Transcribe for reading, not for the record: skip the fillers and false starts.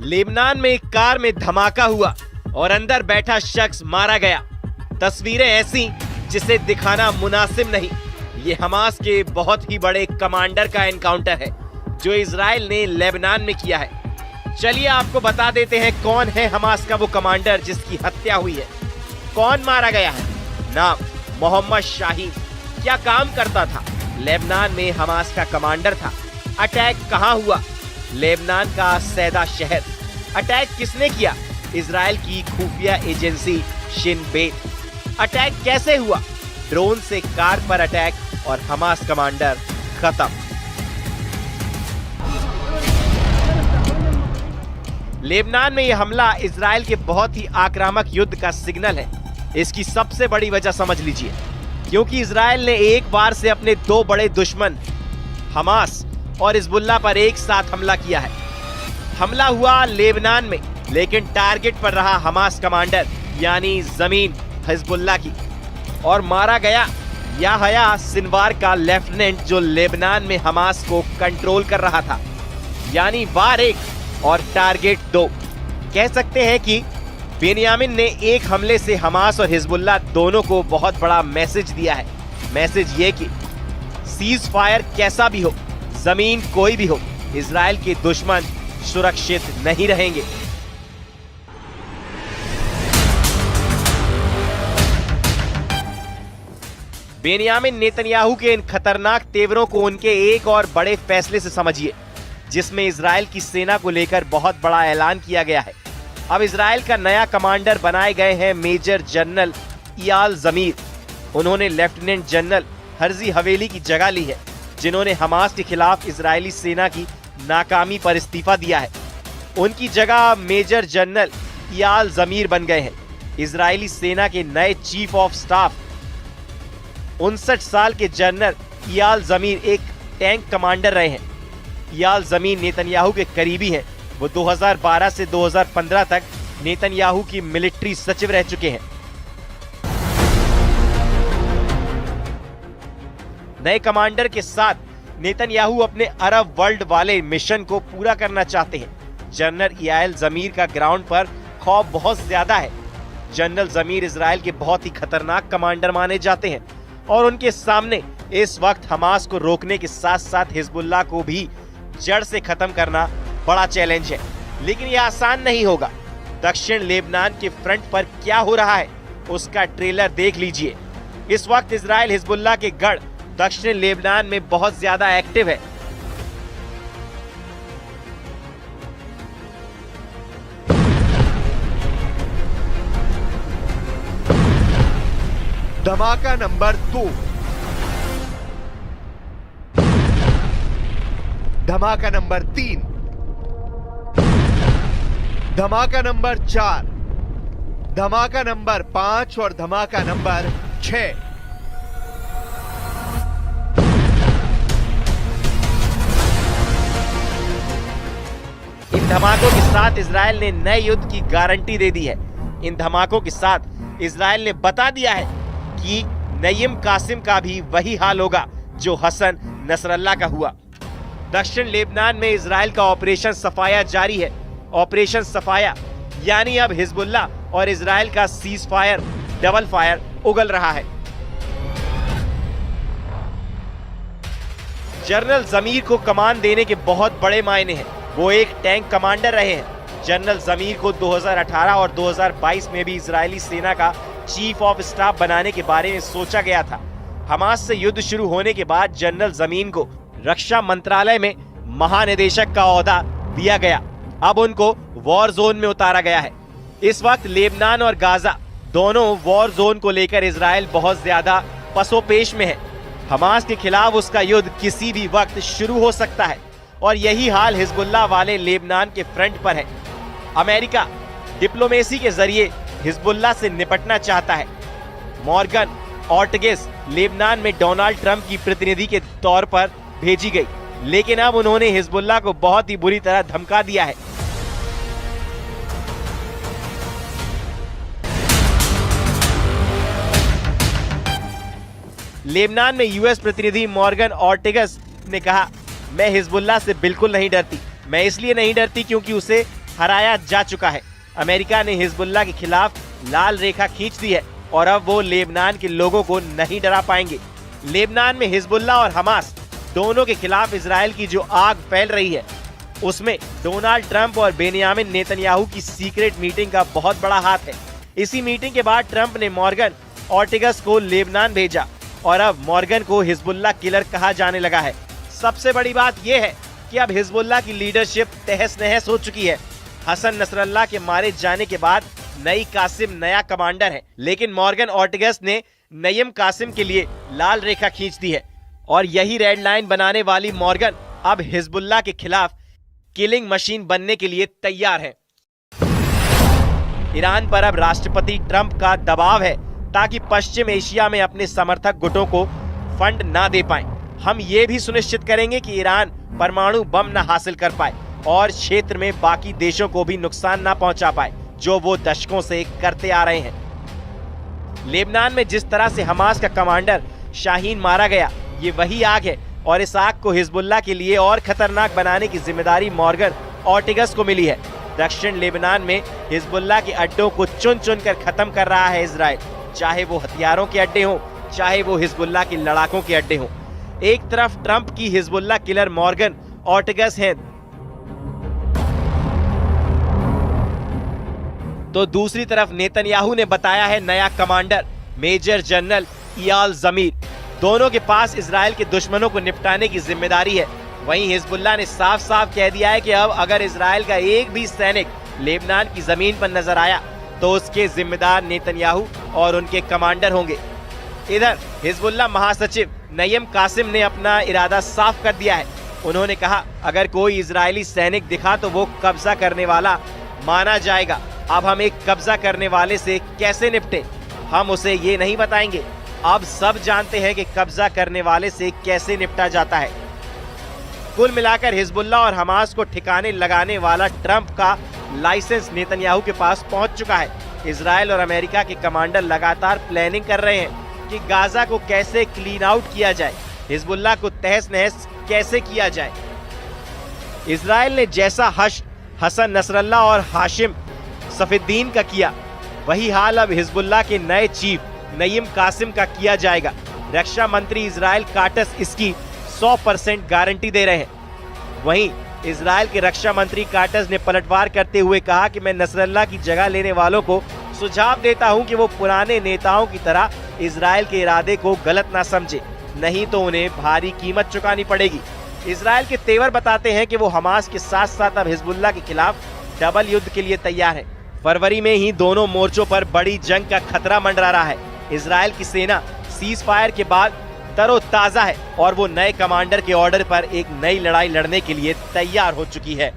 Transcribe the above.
Lebanon में एक car में धमाका हुआ और अंदर बैठा शख्स मारा गया। तस्वीरें ऐसी जिसे दिखाना मुनासिब नहीं। ये हमास के बहुत ही बड़े कमांडर का एनकाउंटर है जो इजराइल ने लेबनान में किया है। चलिए आपको बता देते हैं कौन है हमास का वो कमांडर जिसकी हत्या हुई है। कौन मारा गया है? नाम मोहम्मद शाहीन। क्या काम करता था? लेबनान में हमास का कमांडर था। अटैक कहां हुआ? लेबनान का सैदा शहर। अटैक किसने किया? इजराइल की खुफिया एजेंसी शिन बेत। अटैक कैसे हुआ? ड्रोन से कार पर अटैक और हमास कमांडर खत्म। लेबनान में यह हमला इजराइल के बहुत ही आक्रामक युद्ध का सिग्नल है। इसकी सबसे बड़ी वजह समझ लीजिए, क्योंकि इजराइल ने एक बार से अपने दो बड़े दुश्मन हमास और हिजबुल्लाह पर एक साथ हमला किया है। हमला हुआ लेबनान में, लेकिन टारगेट पर रहा हमास कमांडर यानी जमीन हिजबुल्लाह की, और मारा गया याहया सिनवार का लेफ्टिनेंट जो लेबनान में हमास को कंट्रोल कर रहा था। यानी वार एक और टारगेट दो। कह सकते हैं कि बेनियामिन ने एक हमले से हमास और हिजबुल्लाह दोनों को बहुत बड़ा मैसेज दिया है। मैसेज ये कि सीज फायर कैसा भी हो, जमीन कोई भी हो, इजराइल के दुश्मन सुरक्षित नहीं रहेंगे। बेनियामिन नेतन्याहू के इन खतरनाक तेवरों को उनके एक और बड़े फैसले से समझिए, जिसमें इजराइल की सेना को लेकर बहुत बड़ा ऐलान किया गया है। अब इजराइल का नया कमांडर बनाए गए हैं मेजर जनरल इयाल जमीर। उन्होंने लेफ्टिनेंट जनरल हर्जी हवेली की जगह ली है, जिन्होंने हमास के खिलाफ इजरायली सेना की नाकामी पर इस्तीफा दिया है। उनकी जगह मेजर जनरल इयाल जमीर बन गए हैं। इजरायली सेना के नए चीफ ऑफ स्टाफ 59 साल के जनरल इयाल जमीर एक टैंक कमांडर रहे हैं। इयाल जमीर नेतन्याहू के करीबी हैं। वो 2012 से 2015 तक नेतन्याहू की मिलिट्री सचिव रह चुके हैं। नए कमांडर के साथ नेतन्याहू अपने अरब वर्ल्ड वाले मिशन को पूरा करना चाहते हैं। जनरल इयाल जमीर का ग्राउंड पर खौफ बहुत ज्यादा है। जनरल जमीर इजराइल के बहुत ही खतरनाक कमांडर माने जाते हैं और उनके सामने इस वक्त हमास को रोकने के साथ साथ हिजबुल्लाह को भी जड़ से खत्म करना बड़ा चैलेंज है। लेकिन यह आसान नहीं होगा। दक्षिण लेबनान के फ्रंट पर क्या हो रहा है उसका ट्रेलर देख लीजिए। इस वक्त इजराइल हिजबुल्लाह के गढ़ दक्षिण लेबनान में बहुत ज्यादा एक्टिव है। धमाका नंबर 2, धमाका नंबर 3, धमाका नंबर 4, धमाका नंबर 5 और धमाका नंबर 6। इन धमाकों के साथ इजराइल ने नए युद्ध की गारंटी दे दी है। इन धमाकों के साथ इजराइल ने बता दिया है कि नईम कासिम का भी वही हाल होगा जो हसन नसरल्लाह का हुआ। दक्षिण लेबनान में इजराइल का ऑपरेशन सफाया जारी है। ऑपरेशन सफाया यानी अब हिजबुल्लाह और इजराइल का सीज फायर, डबल फायर उगल रहा है। जनरल जमीर को कमान देने के बहुत बड़े मायने हैं। वो एक टैंक कमांडर रहे हैं। जनरल जमीर को 2018 और 2022 में भी इजरायली सेना का चीफ ऑफ स्टाफ बनाने के बारे में सोचा गया था। हमास से युद्ध शुरू होने के बाद जनरल जमीर को रक्षा मंत्रालय में महानिदेशक का ओहदा दिया गया। अब उनको वॉर जोन में उतारा गया है। इस वक्त लेबनान और गाजा दोनों वॉर जोन को लेकर इजराइल बहुत ज्यादा पसोपेश में है। हमास के खिलाफ उसका युद्ध किसी भी वक्त शुरू हो सकता है और यही हाल हिजबुल्लाह वाले लेबनान के फ्रंट पर है। अमेरिका डिप्लोमेसी के जरिए हिजबुल्लाह से निपटना चाहता है। मॉर्गन ऑर्टगेस लेबनान में डोनाल्ड ट्रंप की प्रतिनिधि के तौर पर भेजी गई, लेकिन अब उन्होंने हिजबुल्लाह को बहुत ही बुरी तरह धमका दिया है। लेबनान में यूएस प्रतिनिधि मॉर्गन ऑर्टेगस ने कहा, मैं हिजबुल्लाह से बिल्कुल नहीं डरती। मैं इसलिए नहीं डरती क्योंकि उसे हराया जा चुका है। अमेरिका ने हिजबुल्लाह के खिलाफ लाल रेखा खींच दी है और अब वो लेबनान के लोगों को नहीं डरा पाएंगे। लेबनान में हिजबुल्लाह और हमास दोनों के खिलाफ इजराइल की जो आग फैल रही है, उसमें डोनाल्ड ट्रंप और बेनियामिन नेतन्याहू की सीक्रेट मीटिंग का बहुत बड़ा हाथ है। इसी मीटिंग के बाद ट्रंप ने मॉर्गन ऑर्टिगस को लेबनान भेजा और अब मॉर्गन को हिजबुल्लाह किलर कहा जाने लगा है। सबसे बड़ी बात यह है कि अब हिजबुल्लाह की लीडरशिप तहस नहस हो चुकी है। हसन नसरल्लाह के मारे जाने के बाद नई कासिम नया कमांडर है, लेकिन मॉर्गन ऑर्टिगस ने नईम कासिम के लिए लाल रेखा खींच दी है और यही रेड लाइन बनाने वाली मॉर्गन अब हिजबुल्लाह के खिलाफ किलिंग मशीन बनने के लिए तैयार है। ईरान पर अब राष्ट्रपति ट्रंप का दबाव है ताकि पश्चिम एशिया में अपने समर्थक गुटों को फंड ना दे पाए। हम ये भी सुनिश्चित करेंगे कि ईरान परमाणु बम न हासिल कर पाए और क्षेत्र में बाकी देशों को भी नुकसान ना पहुंचा पाए, जो वो दशकों से करते आ रहे हैं। लेबनान में जिस तरह से हमास का कमांडर शाहीन मारा गया, ये वही आग है और इस आग को हिजबुल्लाह के लिए और खतरनाक बनाने की जिम्मेदारी मॉर्गन ऑर्टिगस को मिली है। दक्षिण लेबनान में हिजबुल्लाह के अड्डों को चुन चुन कर खत्म कर रहा है इजराइल, चाहे वो हथियारों के अड्डे हों, चाहे वो हिजबुल्लाह के लड़ाकों के अड्डे हों। एक तरफ ट्रंप की हिजबुल्लाह किलर मॉर्गन ऑर्टिगस है, तो दूसरी तरफ नेतन्याहू ने बताया है नया कमांडर मेजर जनरल इयाल ज़मीर। दोनों के पास इजराइल के दुश्मनों को निपटाने की जिम्मेदारी है। वहीं हिजबुल्लाह ने साफ साफ कह दिया है कि अब अगर इजराइल का एक भी सैनिक लेबनान की जमीन पर नजर आया तो उसके जिम्मेदार नेतन्याहू और उनके कमांडर होंगे। इधर हिजबुल्लाह महासचिव नईम कासिम ने अपना इरादा साफ कर दिया है। उन्होंने कहा, अगर कोई इजरायली सैनिक दिखा तो वो कब्जा करने वाला माना जाएगा। अब हम एक कब्जा करने वाले से कैसे निपटे, हम उसे ये नहीं बताएंगे। अब सब जानते हैं कि कब्जा करने वाले से कैसे निपटा जाता है। कुल मिलाकर हिजबुल्लाह और हमास को ठिकाने लगाने वाला ट्रंप का लाइसेंस नेतन्याहू के पास पहुंच चुका है। इजराइल और अमेरिका के कमांडर लगातार प्लानिंग कर रहे हैं कि गाजा को कैसे क्लीन आउट किया जाए, हिजबुल्लाह को तहस नहस कैसे किया जाए। इजराइल ने जैसा हसन नसरल्लाह और हाशिम सफीद्दीन का किया, वही हाल अब हिजबुल्लाह के नए चीफ नईम कासिम का किया जाएगा। रक्षा मंत्री इजराइल काटस इसकी 100% गारंटी दे रहे हैं। वहीं इजराइल के रक्षा मंत्री काटस ने पलटवार करते हुए कहा कि मैं नसरल्लाह की जगह लेने वालों को सुझाव देता हूं कि वो पुराने नेताओं की तरह इजराइल के इरादे को गलत ना समझे, नहीं तो उन्हें भारी कीमत चुकानी पड़ेगी। इजराइल के तेवर बताते हैं कि वो हमास के साथ साथ अब हिजबुल्लाह के खिलाफ डबल युद्ध के लिए तैयार है। फरवरी में ही दोनों मोर्चों पर बड़ी जंग का खतरा मंडरा रहा है। इजराइल की सेना सीज फायर के बाद तरोताजा है और वो नए कमांडर के ऑर्डर पर एक नई लड़ाई लड़ने के लिए तैयार हो चुकी है।